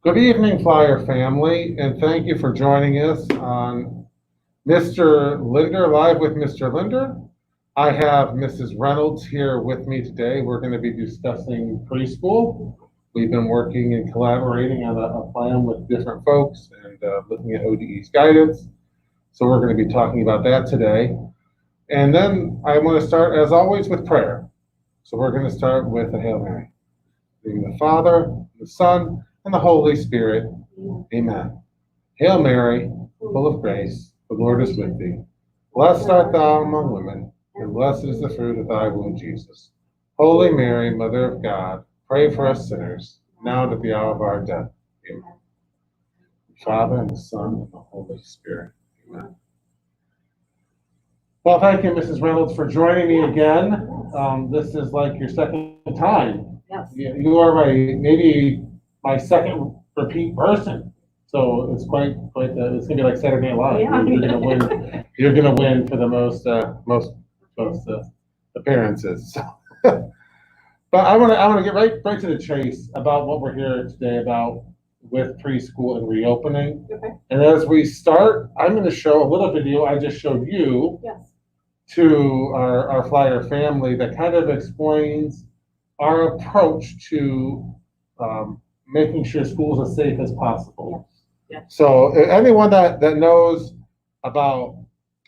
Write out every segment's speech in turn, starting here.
Good evening, Flyer family, and thank you for joining us on Mr. Linder, Live with Mr. Linder. I have Mrs. Reynolds here with me today. We're going to be discussing preschool. We've been working and collaborating on a plan with different folks and looking at ODE's guidance. So we're going to be talking about that today. And then I want to start, as always, with prayer. So we're going to start with a Hail Mary. In the name of the Father, the Son, and the Holy Spirit. Amen. Hail Mary, full of grace, the Lord is with thee. Blessed art thou among women, and blessed is the fruit of thy womb, Jesus. Holy Mary, Mother of God, pray for us sinners, now and at the hour of our death. Amen. The Father, and the Son, and the Holy Spirit. Amen. Well, thank you, Mrs. Reynolds, for joining me again. This is like your second time. Yes. You are maybe my second repeat person. So it's quite it's gonna be like Saturday Night Live. Yeah. You're gonna win. You're gonna win for the most appearances. So, but I want to get right to the chase about what we're here today about with preschool and reopening. Okay. And as we start, I'm going to show a little video I just showed you. Yes. To our Flyer family that kind of explains our approach to making sure schools are safe as possible. Yeah. So anyone that knows about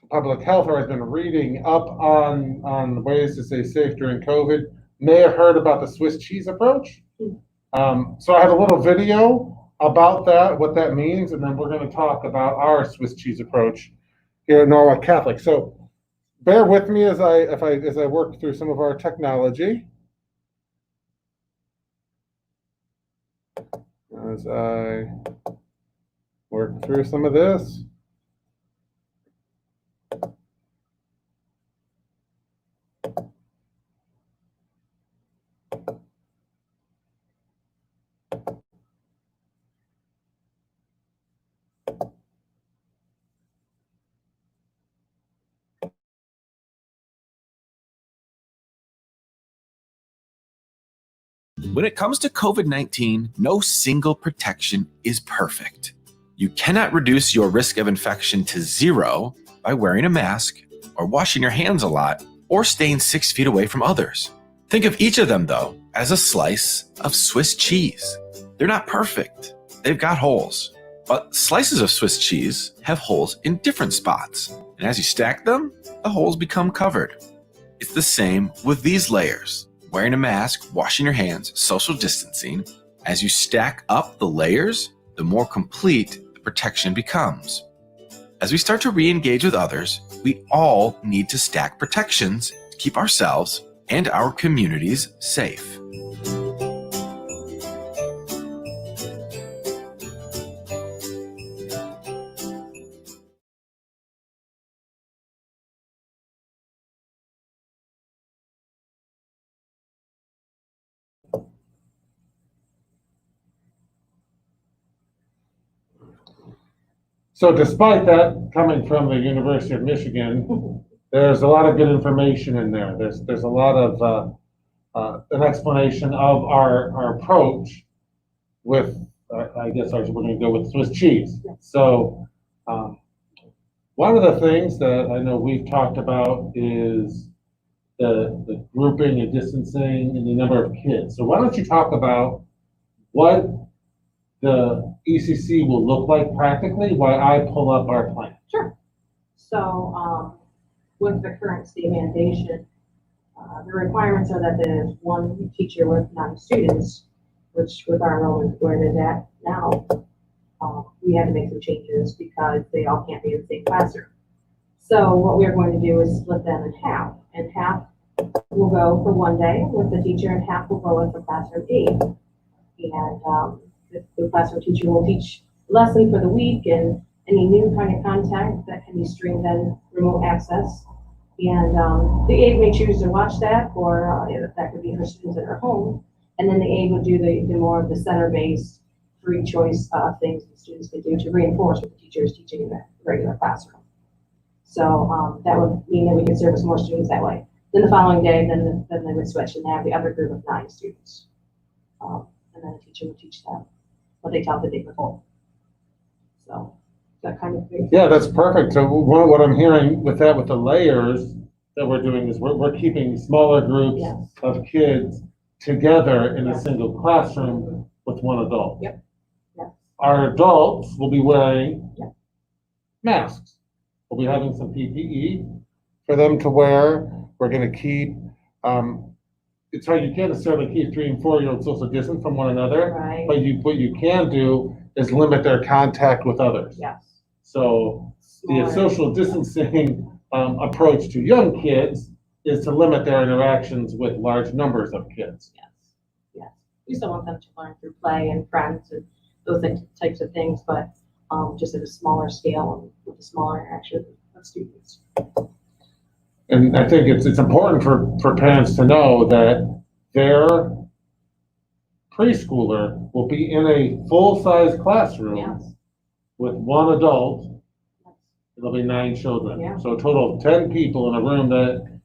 public health or has been reading up on ways to stay safe during COVID may have heard about the Swiss cheese approach. So I have a little video about that, what that means, and then we're going to talk about our Swiss cheese approach here at Norwalk Catholic. So bear with me as I work through some of our technology. As I work through some of this. When it comes to COVID-19, no single protection is perfect. You cannot reduce your risk of infection to zero by wearing a mask or washing your hands a lot or staying 6 feet away from others. Think of each of them, though, as a slice of Swiss cheese. They're not perfect. They've got holes. But slices of Swiss cheese have holes in different spots. And as you stack them, the holes become covered. It's the same with these layers. Wearing a mask, washing your hands, social distancing. As you stack up the layers, the more complete the protection becomes. As we start to re-engage with others, we all need to stack protections to keep ourselves and our communities safe. So despite that coming from the University of Michigan, there's a lot of good information in there. There's a lot of an explanation of our approach with, I guess we're going to go with Swiss cheese. So one of the things that I know we've talked about is the grouping and distancing and the number of kids. So why don't you talk about what the ECC will look like practically while I pull up our plan. Sure. So with the current state mandation, the requirements are that there's one teacher with 9 students, which with our enrollment where it is at now, we had to make some changes because they all can't be in the same classroom. So what we're going to do is split them in half, and half will go for one day with the teacher and half will go with the classroom aide. And the classroom teacher will teach a lesson for the week and any new kind of content that can be streamed in remote access. And the aide may choose to watch that, or that could be her students at her home. And then the aide would do the more of the center-based free choice things that students could do to reinforce what the teacher is teaching in the regular classroom. So that would mean that we could service more students that way. Then the following day, then they would switch and have the other group of 9 students. And then the teacher would teach them. what they taught the day before. So that kind of thing. Yeah, that's perfect. So what I'm hearing with that, with the layers that we're doing is we're keeping smaller groups Yes. of kids together in a Yes. single classroom with one adult. Yep. Yes. Our adults will be wearing Yep. masks. We'll be having some PPE for them to wear. We're going to keep, it's hard, you can't necessarily keep 3 and 4-year-olds social distance from one another, Right. but what you can do is limit their contact with others. Yes. So the Smaller. social distancing approach to young kids is to limit their interactions with large numbers of kids. Yes. Yes. We still want them to learn through play and friends and those types of things, but just at a smaller scale and with a smaller interaction of students. And I think it's important for parents to know that their preschooler will be in a full-size classroom Yes. with one adult. Yes. There'll be 9 children. Yeah. So a total of 10 people in a room that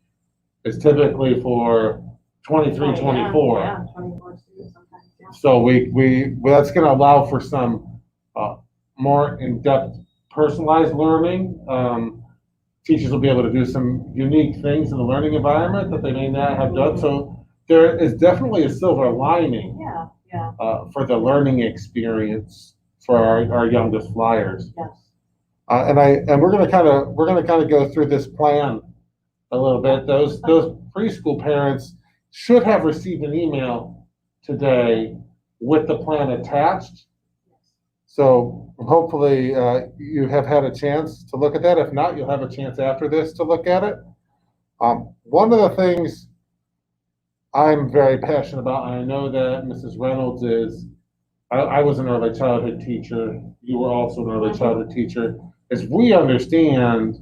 is typically for 23, Oh, 24. Yeah, 24 students sometimes, yeah. So that's going to allow for some more in-depth personalized learning. Teachers will be able to do some unique things in the learning environment that they may not have done. So there is definitely a silver lining Yeah, yeah, for the learning experience for our youngest flyers. yes. And we're going to kind of go through this plan a little bit. Those preschool parents should have received an email today with the plan attached. So hopefully you have had a chance to look at that. If not, you'll have a chance after this to look at it. One of the things I'm very passionate about, and I know that Mrs. Reynolds is, I was an early childhood teacher, you were also an early childhood teacher, is we understand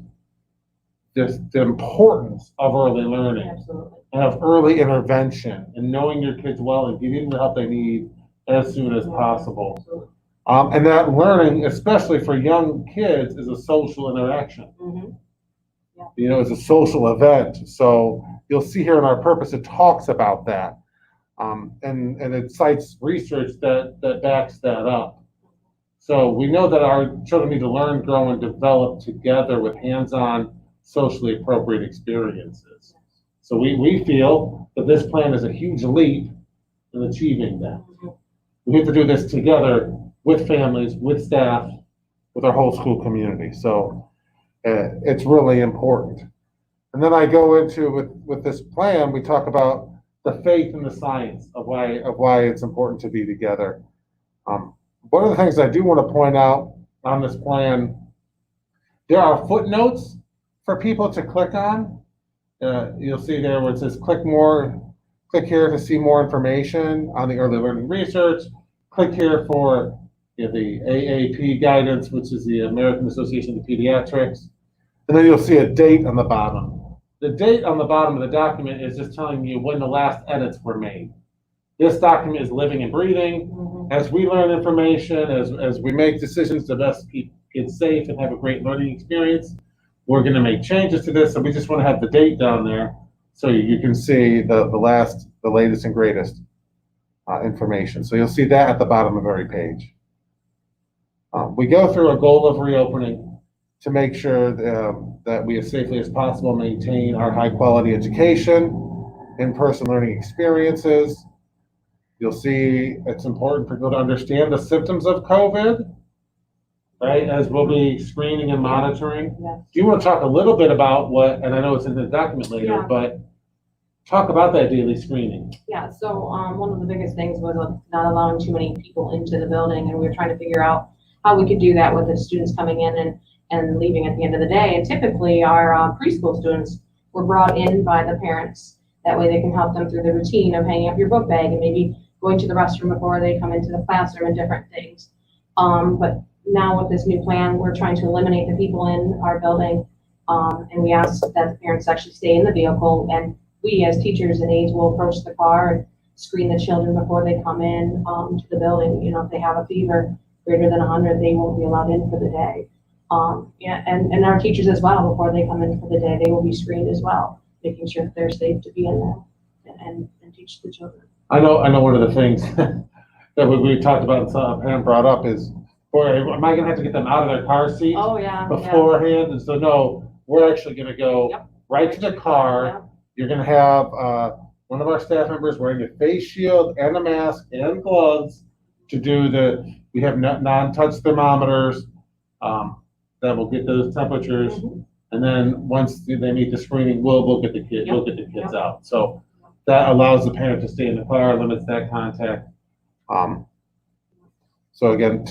the importance of early learning. Absolutely. And of early intervention and knowing your kids well and giving them the help they need as soon as possible. Absolutely. And that learning, especially for young kids, is a social interaction. Mm-hmm. You know, it's a social event. So you'll see here in our purpose, it talks about that. And it cites research that backs that up. So we know that our children need to learn, grow, and develop together with hands-on, socially appropriate experiences. So we feel that this plan is a huge leap in achieving that. Mm-hmm. We need to do this together with families, with staff, with our whole school community. So it's really important. And then I go into with this plan, we talk about the faith and the science of why it's important to be together. One of the things I do want to point out on this plan, there are footnotes for people to click on. You'll see there where it says click here to see more information on the early learning research. Click here for the AAP guidance, which is the American Association of Pediatrics. And then you'll see a date on the bottom. The date on the bottom of the document is just telling you when the last edits were made. This document is living and breathing. Mm-hmm. As we learn information, as we make decisions to best keep kids safe and have a great learning experience, we're going to make changes to this. So we just want to have the date down there so you can see the latest and greatest information. So you'll see that at the bottom of every page. We go through a goal of reopening to make sure that we as safely as possible maintain our high quality education, in-person learning experiences. You'll see it's important for people to understand the symptoms of COVID, right, as we'll be screening and monitoring. Yes. Do you want to talk a little bit about what, and I know it's in the document later, Yeah. but talk about that daily screening. Yeah, so one of the biggest things was not allowing too many people into the building, and we were trying to figure out how we could do that with the students coming in and leaving at the end of the day. And typically our preschool students were brought in by the parents. That way they can help them through the routine of hanging up your book bag and maybe going to the restroom before they come into the classroom and different things. But now with this new plan, we're trying to eliminate the people in our building. And we ask that the parents actually stay in the vehicle, and we as teachers and aides will approach the car and screen the children before they come in to the building. You know, if they have a fever greater than 100, they won't be allowed in for the day. And our teachers as well, before they come in for the day, they will be screened as well, making sure that they're safe to be in there and teach the children. I know one of the things that we talked about and some parent brought up is, boy, am I gonna have to get them out of their car seat Oh, yeah, yeah. beforehand? And so, no, we're actually gonna go Yep. right to the car. Yep. You're gonna have, one of our staff members wearing a face shield and a mask and gloves to do we have non-touch thermometers, that will get those temperatures. Mhm. And then once they meet the screening, we'll get the kids, we'll get the kids Yep. out. So that allows the parent to stay in the car, limits that contact. So again,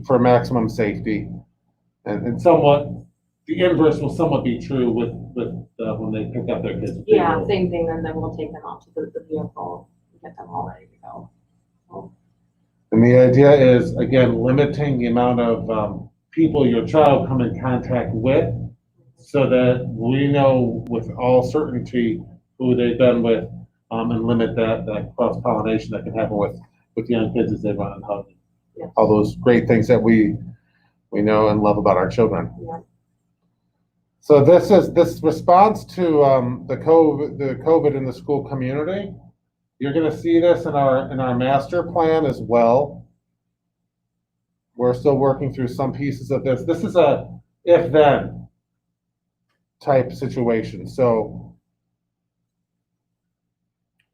for maximum safety, and somewhat, the inverse will somewhat be true with when they pick up their kids. Yeah, same thing, and then we'll take them out to the vehicle, and get them all ready to go. So, And the idea is, again, limiting the amount of people your child come in contact with, so that we know with all certainty who they've been with, and limit that cross-pollination that can happen with young kids as they run and hug. yes. All those great things that we know and love about our children. Yeah. So this response to the COVID in the school community. You're going to see this in our master plan as well. We're still working through some pieces of this. This is a if-then type situation. So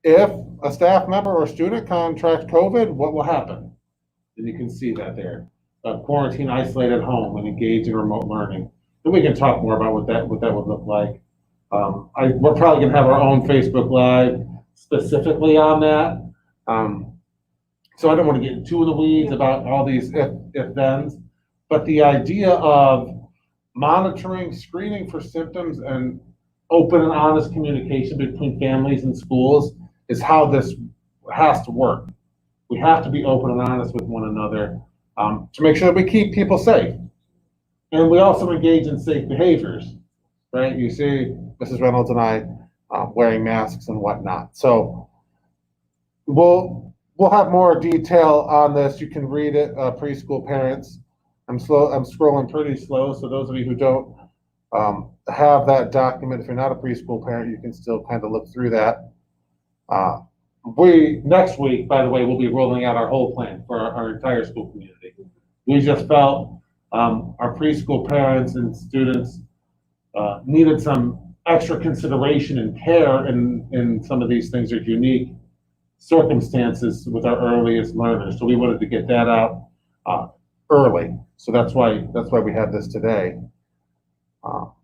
if a staff member or student contracts COVID, what will happen? And you can see that there. Quarantine, isolate at home, and engage in remote learning. And we can talk more about what that would look like. We're probably going to have our own Facebook Live specifically on that. So I don't want to get too in the weeds about all these if-thens, but the idea of monitoring, screening for symptoms, and open and honest communication between families and schools is how this has to work. We have to be open and honest with one another, to make sure that we keep people safe. And we also engage in safe behaviors, right? You see Mrs. Reynolds and I wearing masks and whatnot. So we'll have more detail on this. You can read it, preschool parents. I'm scrolling pretty slow, so those of you who don't have that document, if you're not a preschool parent, you can still kind of look through that. Next week, by the way, we'll be rolling out our whole plan for our entire school community. We just felt our preschool parents and students needed some extra consideration and care in some of these things are unique circumstances with our earliest learners. So we wanted to get that out early. So that's why we had this today. So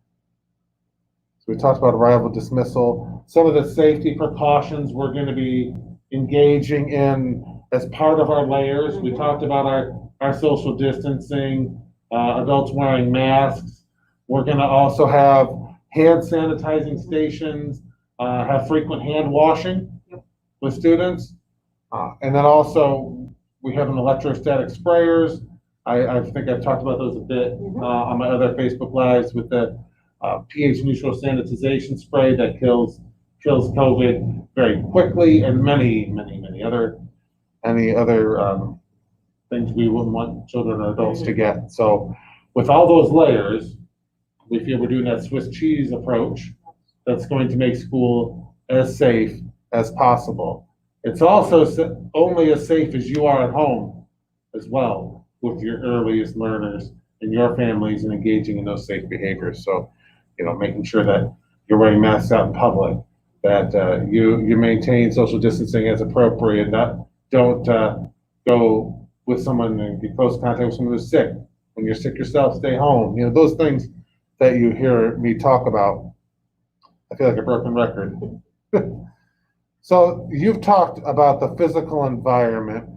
we talked about arrival dismissal. Some of the safety precautions we're going to be engaging in as part of our layers. We talked about our social distancing, adults wearing masks. We're going to also have hand sanitizing stations, have frequent hand washing with students. And then also we have an electrostatic sprayers. I think I've talked about those a bit on my other Facebook Lives with the pH neutral sanitization spray that kills COVID very quickly, and many other things we wouldn't want children or adults to get. So with all those layers, we feel we're doing that Swiss cheese approach that's going to make school as safe as possible. It's also only as safe as you are at home as well with your earliest learners and your families, and engaging in those safe behaviors. So, making sure that you're wearing masks out in public, that you maintain social distancing as appropriate, don't go with someone and get close contact with someone who's sick. When you're sick yourself, stay home. Those things that you hear me talk about. I feel like a broken record. So you've talked about the physical environment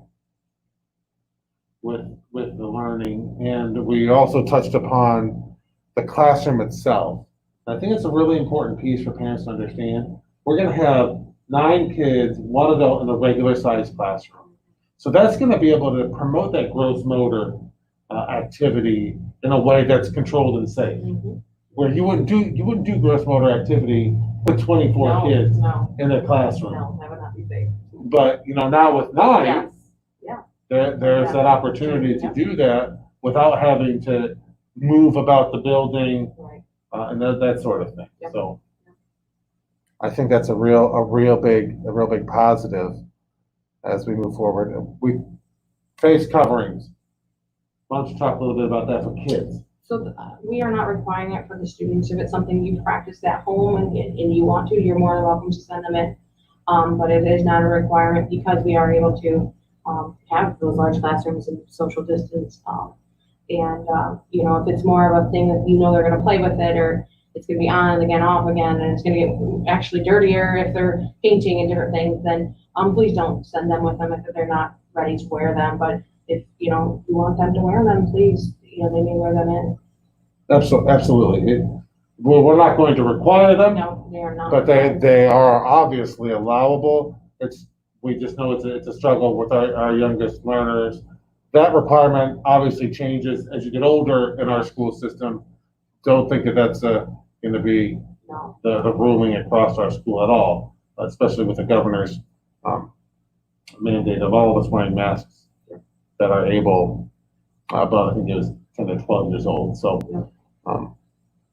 with the learning, and we also touched upon the classroom itself. I think it's a really important piece for parents to understand. We're going to have 9 kids, 1 adult in a regular sized classroom. So that's going to be able to promote that gross motor activity in a way that's controlled and safe. Mm-hmm. Where you wouldn't do gross motor activity with 24 kids in a classroom. No, that would not be safe. But now with 9, yes. Yeah. There's that opportunity to do that without having to move about the building, right. And that sort of thing. Yep. So I think that's a real big positive as we move forward. face coverings. Why don't you talk a little bit about that for kids? So we are not requiring it for the students. If it's something you practice at home and you want to, you're more than welcome to send them in. But it is not a requirement because we are able to have those large classrooms and social distance. You know, if it's more of a thing that you know they're going to play with it, or it's going to be on and again, off again, and it's going to get actually dirtier if they're painting and different things, then please don't send them with them if they're not ready to wear them. But if you know you want them to wear them, please, you know, they may wear them in. Absolutely. Well, we're not going to require them. No, they are not. But they are obviously allowable. We just know it's a struggle with our youngest learners. That requirement obviously changes as you get older in our school system. Don't think that that's going to be the ruling across our school at all, especially with the governor's mandate of all of us wearing masks that are able, but I think it was 10 to 12 years old. So,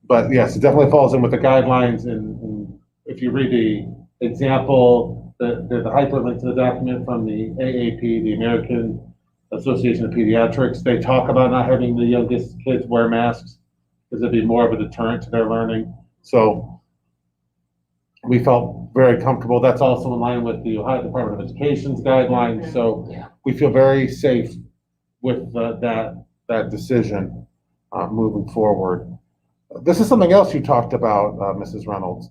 but yes, it definitely falls in with the guidelines. And if you read the example, the hyperlink to the document from the AAP, the American Association of Pediatrics, they talk about not having the youngest kids wear masks because it'd be more of a deterrent to their learning. So we felt very comfortable. That's also in line with the Ohio Department of Education's guidelines. So we feel very safe with that decision moving forward. This is something else you talked about, Mrs. Reynolds,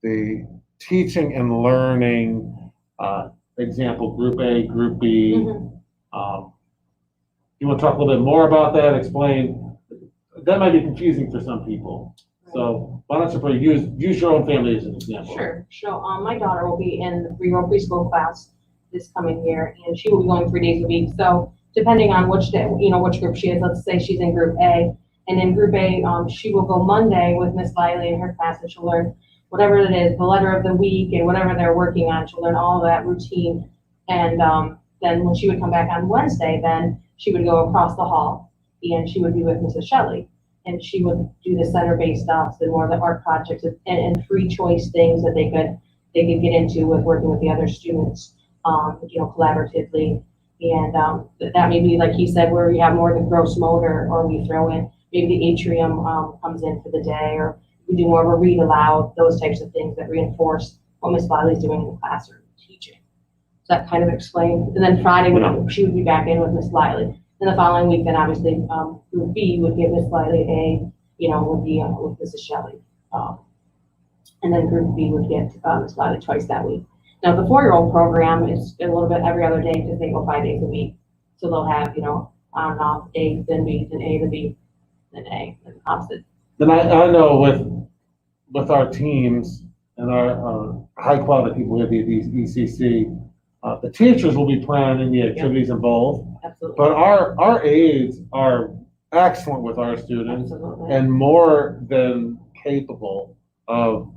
the teaching and learning example, Group A, Group B. You want to talk a little bit more about that? Explain. That might be confusing for some people. So why don't you use your own family as an example? Sure. So my daughter will be in the 3-year-old preschool class this coming year, and she will be going 3 days a week. So depending on which day, you know, which group she is, let's say she's in Group A, and in Group A, she will go Monday with Miss Wiley in her class, and she'll learn whatever it is, the letter of the week, and whatever they're working on. She'll learn all of that routine, and then when she would come back on Wednesday, then she would go across the hall, and she would be with Mrs. Shelley. And she would do the center-based stuff and more of the art projects and free choice things that they could get into with working with the other students, you know, collaboratively. And that may be, like he said, where we have more of the gross motor, or we throw in maybe the atrium comes in for the day, or we do more of a read aloud, those types of things that reinforce what Miss Wiley's doing in the classroom teaching. So that kind of explains. And then Friday, she would be back in with Miss Wiley. And the following week, then obviously, Group B would give Miss Wiley a, you know, would be with Mrs. Shelley. And then Group B would get Miss Wiley twice that week. Now, the 4-year-old program is a little bit every other day because they go 5 days a week. So they'll have, you know, on and off, A, then B, then A, then B, then A, and opposite. Then I know with our teams and our high quality people at the ECC, the teachers will be planning the activities involved. Absolutely. But our aides are excellent with our students. Absolutely. And more than capable of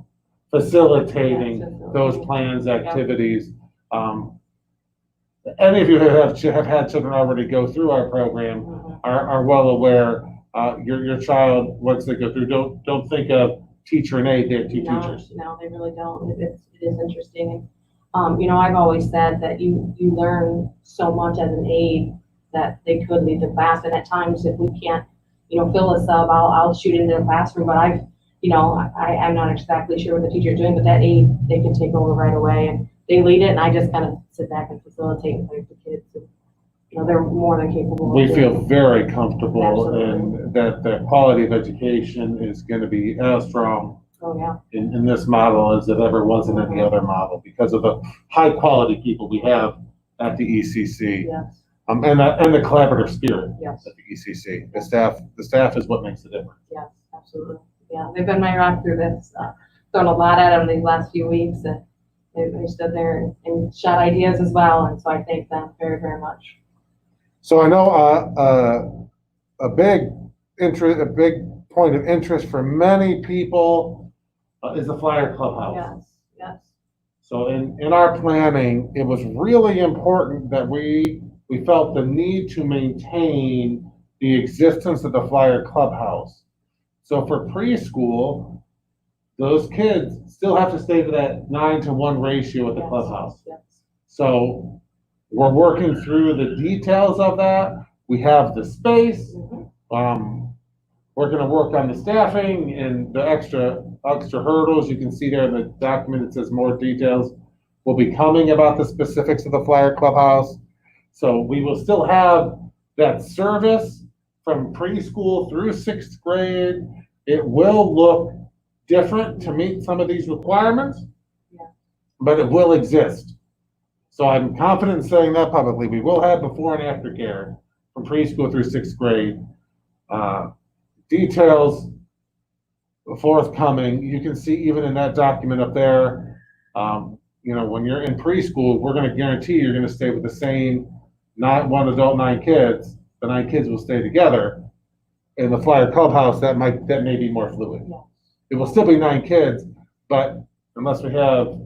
facilitating those plans, activities. Any of you who have had children already go through our program are well aware. Your child, once they go through, don't think of teacher and aide. They have two teachers. No, they really don't. It is interesting. You know, I've always said that you learn so much as an aide that they could leave the class, and at times if we can't, you know, fill a sub, I'll shoot into the classroom. But I'm not exactly sure what the teacher's doing, but that aide, they can take over right away, and they lead it, and I just kind of sit back and facilitate and play with the kids. And, you know, they're more than capable. We feel very comfortable, Absolutely. and that the quality of education is going to be as strong. Oh, yeah. In this model as it ever was in any other model, because of the high quality people we have at the ECC. Yes. And the collaborative spirit Yes. at the ECC. The staff is what makes the difference. Yes, absolutely. Yeah, they've been my rock through this. Thrown a lot at them these last few weeks, and they stood there and shot ideas as well. And so I thank them very, very much. So I know a big point of interest for many people is the Flyer Clubhouse. Yes, yes. So in our planning, it was really important that we felt the need to maintain the existence of the Flyer Clubhouse. So for preschool, those kids still have to stay to that 9-to-1 ratio at the clubhouse. Yes. So We're working through the details of that. We have the space. We're gonna work on the staffing and the extra hurdles. You can see there in the document, it says more details will be coming about the specifics of the Flyer Clubhouse. So we will still have that service from preschool through 6th grade. It will look different to meet some of these requirements, but it will exist. So I'm confident in saying that publicly. We will have before and after care from preschool through 6th grade. Details forthcoming. You can see even in that document up there, when you're in preschool, we're going to guarantee you're going to stay with the same one adult, 9 kids. The 9 kids will stay together. In the Flyer Clubhouse, that may be more fluid. Yeah. It will still be 9 kids, but unless we have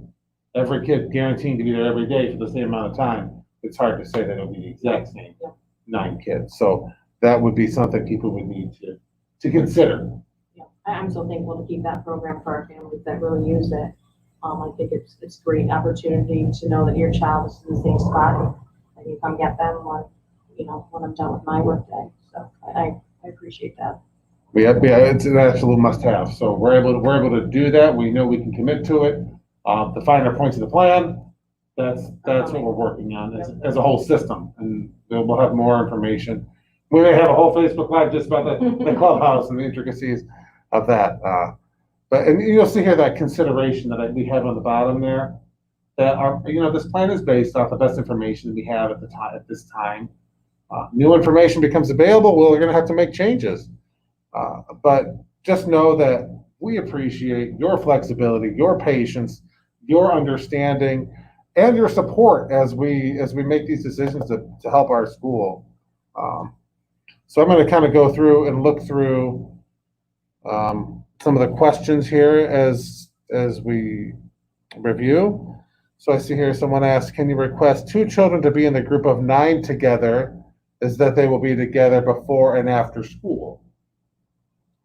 every kid guaranteed to be there every day for the same amount of time, it's hard to say that it'll be the exact same 9 kids. So that would be something people would need to consider. Yeah, I'm so thankful to keep that program for our families that really use it. I think it's a great opportunity to know that your child is in the same spot and you come get them when I'm done with my workday. So I appreciate that. Yeah, it's an absolute must-have. So we're able to do that. We know we can commit to it. The finer points of the plan, that's what we're working on as a whole system, and we'll have more information. We may have a whole Facebook Live just about the clubhouse and the intricacies of that. And you'll see here that consideration that we have on the bottom there. That this plan is based off the best information we have at this time. New information becomes available, we're going to have to make changes. But just know that we appreciate your flexibility, your patience, your understanding, and your support as we make these decisions to help our school. So I'm going to kind of go through and look through some of the questions here as we review. So I see here someone asked, can you request 2 children to be in the group of 9 together? Is that they will be together before and after school?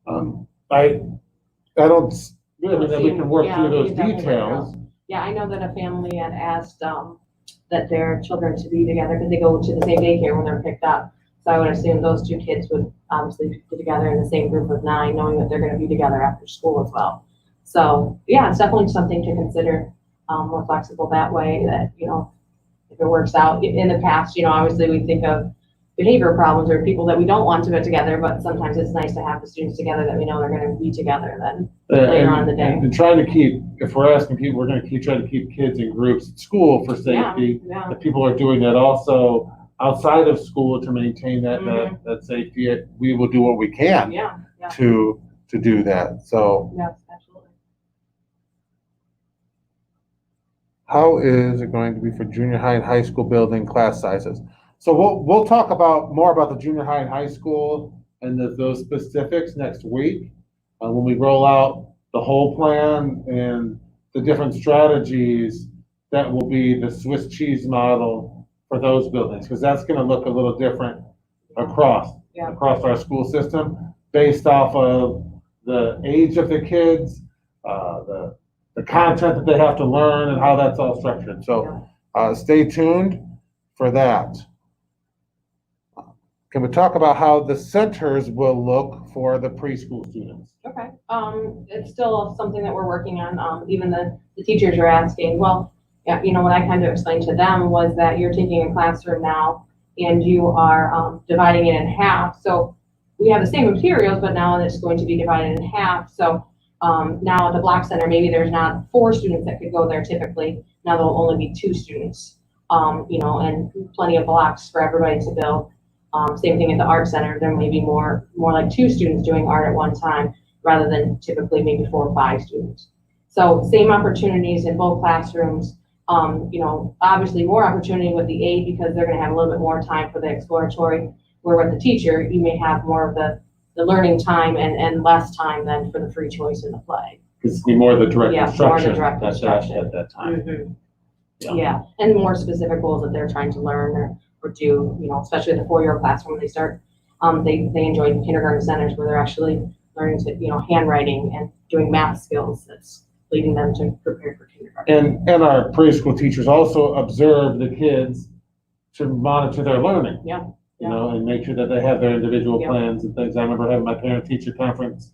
I don't, we can work through those details. Yeah, I know that a family had asked that their children to be together because they go to the same daycare when they're picked up. So I would assume those 2 kids would obviously be together in the same group of 9, knowing that they're going to be together after school as well. So yeah, it's definitely something to consider, more flexible that way, that, if it works out. In the past, obviously we think of behavior problems or people that we don't want to get together, but sometimes it's nice to have the students together that we know they're going to be together then later on in the day. And trying to keep, if we're asking people, we're going to try to keep kids in groups at school for safety. Yeah. If people are doing that also outside of school to maintain that safety, we will do what we can to do that. So yes, absolutely. How is it going to be for junior high and high school building class sizes? So we'll talk more about the junior high and high school and those specifics next week when we roll out the whole plan and the different strategies that will be the Swiss cheese model for those buildings, because that's going to look a little different across our school system based off of the age of the kids, the content that they have to learn, and how that's all structured. So stay tuned for that. Can we talk about how the centers will look for the preschool students? Okay. It's still something that we're working on. Even the teachers are asking, well, what I kind of explained to them was that you're taking a classroom now and you are dividing it in half. So we have the same materials, but now it's going to be divided in half. So now at the block center, maybe there's not 4 students that could go there typically. Now there'll only be 2 students, and plenty of blocks for everybody to build. Same thing at the art center. There may be more like 2 students doing art at one time rather than typically maybe 4 or 5 students. So same opportunities in both classrooms. Obviously more opportunity with the aide because they're going to have a little bit more time for the exploratory, where with the teacher, you may have more of the learning time and less time than for the free choice in the play. It's be more of the direct instruction. More the direct instruction at that time. Mm-hmm. Yeah, and more specific goals that they're trying to learn or do, especially the 4-year classroom when they start, they enjoy kindergarten centers where they're actually learning to, handwriting and doing math skills that's leading them to prepare for kindergarten. And our preschool teachers also observe the kids to monitor their learning. Yeah. You know, and make sure that they have their individual Yeah. plans and things. I remember having my parent-teacher conference,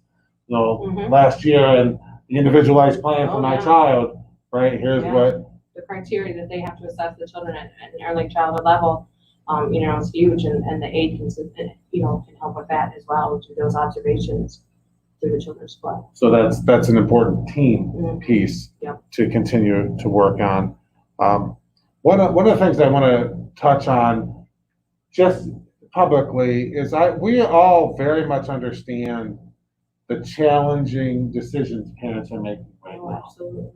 Mhm. last year, and the individualized plan for Oh, my yeah. child, right? Here's Yeah. what, The criteria that they have to assess the children at an early childhood level, is huge, and the aid can, can help with that as well, to those observations through the children's play. so that's an important team Mhm. piece Yep. to continue to work on. One of the things I want to touch on just publicly is we all very much understand the challenging decisions parents are making right Oh, now. absolutely.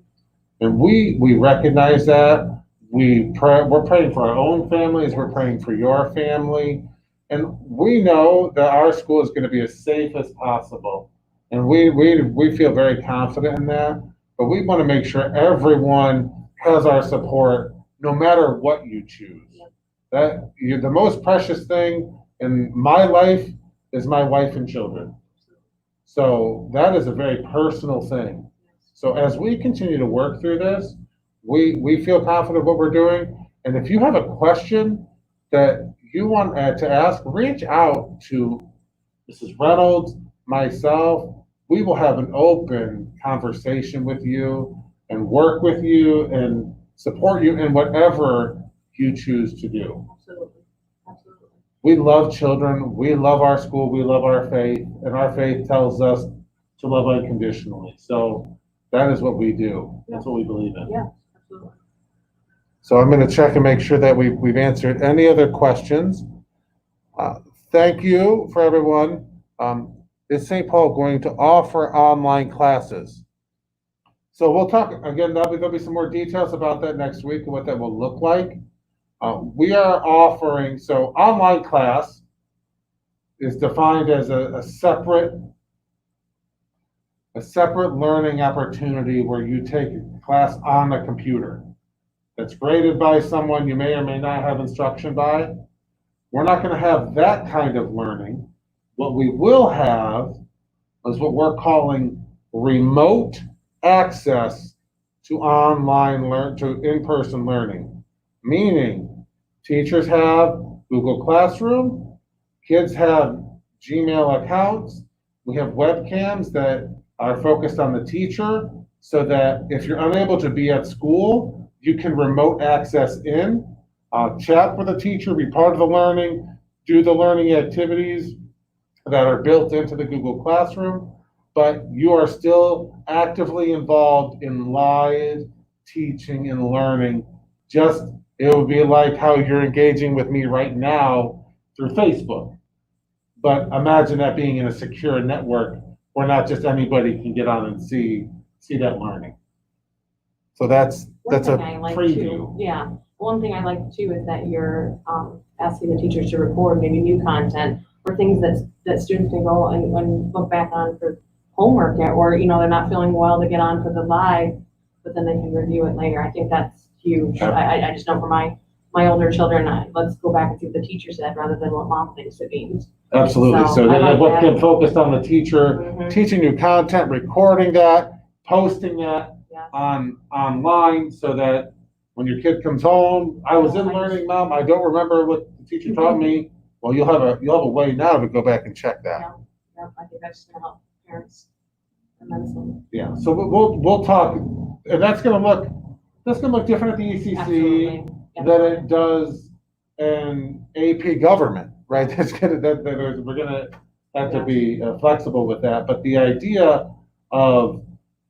And we recognize that. We're praying for our own families. We're praying for your family. And we know that our school is going to be as safe as possible. And we feel very confident in that. But we want to make sure everyone has our support no matter what you choose. That the most precious thing in my life is my wife and children. So that is a very personal thing. So as we continue to work through this, we feel confident what we're doing. And if you have a question that you want to ask, reach out to Mrs. Reynolds, myself. We will have an open conversation with you and work with you and support you in whatever you choose to do. Absolutely. Absolutely. We love children. We love our school. We love our faith. And our faith tells us to love unconditionally. So that is what we do. That's what we believe in. Yeah, absolutely. So I'm going to check and make sure that we've answered any other questions. Thank you for everyone. Is St. Paul going to offer online classes? So we'll talk again. There'll be some more details about that next week and what that will look like. We are offering, so online class is defined as a separate learning opportunity where you take a class on a computer that's graded by someone you may or may not have instruction by. We're not going to have that kind of learning. What we will have is what we're calling remote access to in-person learning, meaning teachers have Google Classroom, kids have Gmail accounts, we have webcams that are focused on the teacher so that if you're unable to be at school, you can remote access in, chat with the teacher, be part of the learning, do the learning activities that are built into the Google Classroom, but you are still actively involved in live teaching and learning. Just, it would be like how you're engaging with me right now through Facebook. But imagine that being in a secure network where not just anybody can get on and see that learning. So that's a preview. Yeah. One thing I like too is that you're asking the teachers to record maybe new content or things that students can go and look back on for homework, or they're not feeling well to get on for the live, but then they can review it later. I think that's huge. Yeah. I just know for my older children, let's go back and see what the teacher said rather than what mom thinks it means. Absolutely. So I like what that. get focused on the teacher, Mhm. teaching new content, recording that, posting that Yeah. online so that when your kid comes home, I was in learning, Mom, I don't remember what the teacher taught me. Well, you'll have a way now to go back and check that. Yeah, I think that's gonna help parents immensely. Yeah. So we'll talk, and that's gonna look different at the ECC Absolutely. than it does in AP government, right? We're gonna have to be flexible with that. But the idea of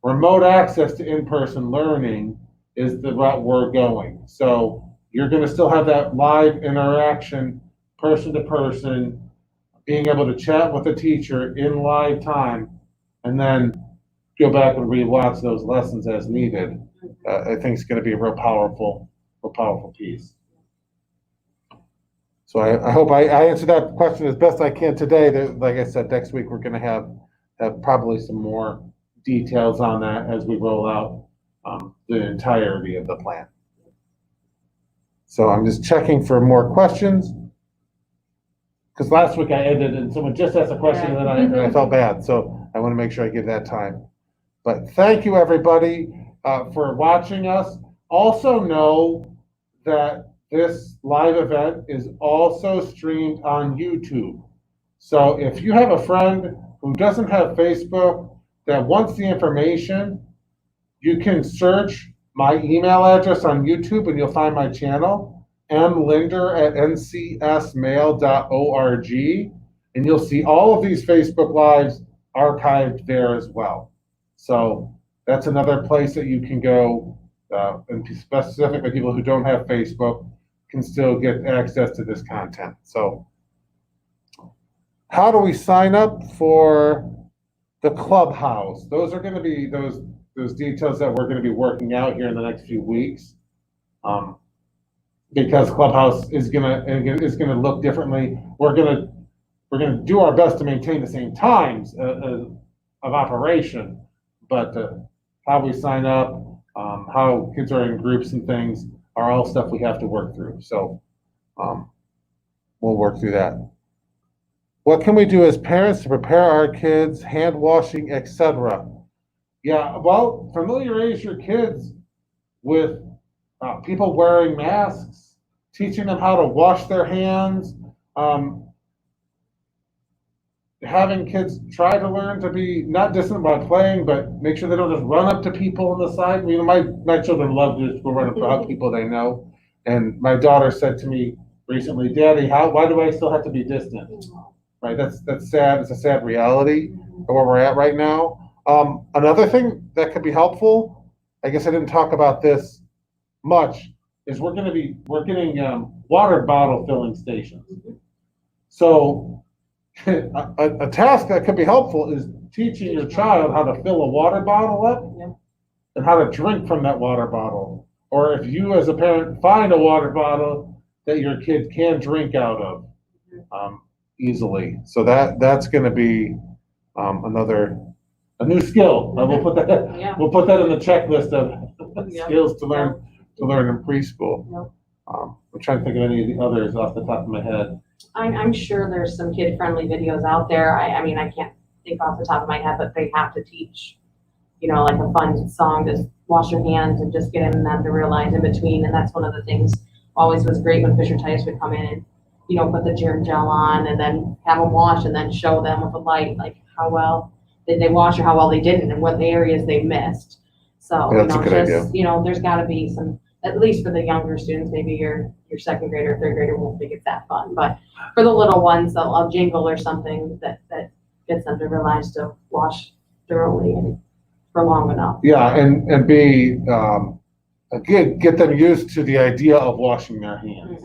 remote access to in-person learning is the route we're going. So you're going to still have that live interaction, person to person, being able to chat with the teacher in live time, and then go back and rewatch those lessons as needed. I think it's going to be a real powerful piece. So I hope I answered that question as best I can today. Like I said, next week we're going to have probably some more details on that as we roll out the entirety of the plan. So I'm just checking for more questions. Because last week I ended and someone just asked a question and then I felt bad. So I want to make sure I give that time. But thank you everybody for watching us. Also know that this live event is also streamed on YouTube. So if you have a friend who doesn't have Facebook that wants the information, you can search my email address on YouTube and you'll find my channel, mlinder@ncsmail.org, and you'll see all of these Facebook Lives archived there as well. So that's another place that you can go, and specifically people who don't have Facebook can still get access to this content. So how do we sign up for the clubhouse? Those are going to be those details that we're going to be working out here in the next few weeks, because clubhouse is going to look differently. We're going to do our best to maintain the same times of operation, but how we sign up, how kids are in groups and things are all stuff we have to work through. So we'll work through that. What can we do as parents to prepare our kids, hand washing, etc.? Yeah, well, familiarize your kids with people wearing masks, teaching them how to wash their hands, having kids try to learn to be not distant by playing, but make sure they don't just run up to people on the side. You know, my children love to just go run up to people they know. And my daughter said to me recently, "Daddy, why do I still have to be distant?" Right, that's sad. It's a sad reality of where we're at right now. Another thing that could be helpful, I guess I didn't talk about this much, is we're getting water bottle filling stations. So a task that could be helpful is teaching your child how to fill a water bottle up and how to drink from that water bottle. Or if you as a parent find a water bottle that your kid can drink out of easily. So that's going to be a new skill. We'll put that in the checklist of skills to learn in preschool. I'm trying to think of any of the others off the top of my head. I'm sure there's some kid-friendly videos out there. I mean, I can't think off the top of my head, but they have to teach, like a fun song, just wash your hands and just getting them to realize in between. And that's one of the things always was great when Fisher Tice would come in and, put the germ gel on and then have them wash and then show them with a light, like how well did they wash or how well they didn't and what areas they missed. So, that's a good idea. There's got to be some, at least for the younger students, maybe your second grader, third grader won't think it's that fun, but for the little ones, a jingle or something that gets them to realize to wash thoroughly and for long enough. Yeah, and be get them used to the idea of washing their hands.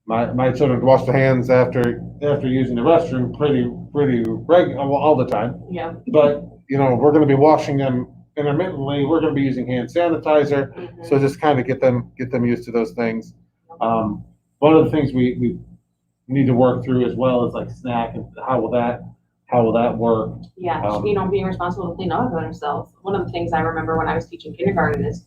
My children wash their hands after using the restroom pretty regular all the time. Yeah. But we're going to be washing them intermittently. We're going to be using hand sanitizer. So just kind of get them used to those things. One of the things we need to work through as well is like snack and how will that work? Yeah, being responsible to clean up after themselves. One of the things I remember when I was teaching kindergarten is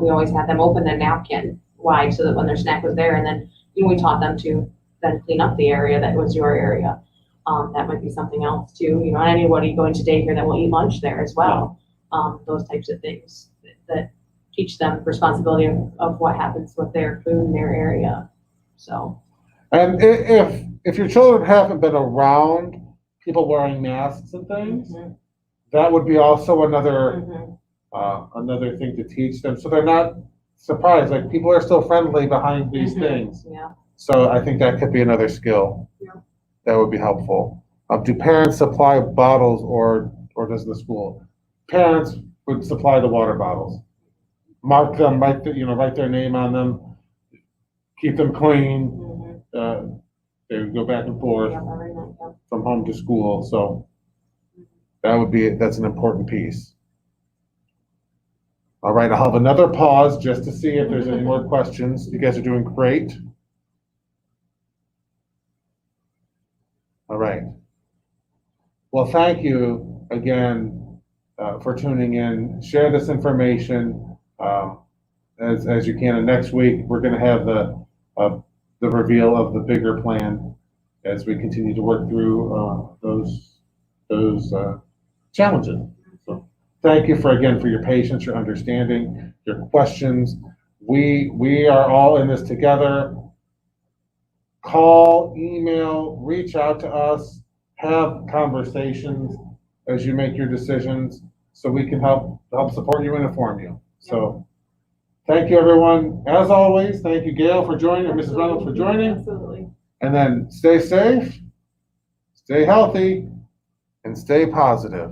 we always had them open their napkin wide so that when their snack was there, and then we taught them to then clean up the area that was your area. That might be something else too. And anybody going to daycare that will eat lunch there as well. Those types of things that teach them responsibility of what happens with their food in their area. So. And if your children haven't been around people wearing masks and things, that would be also another thing to teach them, so they're not surprised. Like people are still friendly behind these things. Yeah. So I think that could be another skill that would be helpful. Do parents supply bottles or does the school? Parents would supply the water bottles. Mark them, write their name on them, keep them clean. They would go back and forth from home to school. So that's an important piece. All right, I'll have another pause just to see if there's any more questions. You guys are doing great. All right. Well, thank you again for tuning in. Share this information as you can. And next week, we're going to have the reveal of the bigger plan as we continue to work through those challenges. So thank you for your patience, your understanding, your questions. We are all in this together. Call, email, reach out to us, have conversations as you make your decisions so we can help support you and inform you. So thank you, everyone. As always, thank you, Gail, for joining, and Mrs. Reynolds for joining. Absolutely. And then stay safe, stay healthy, and stay positive.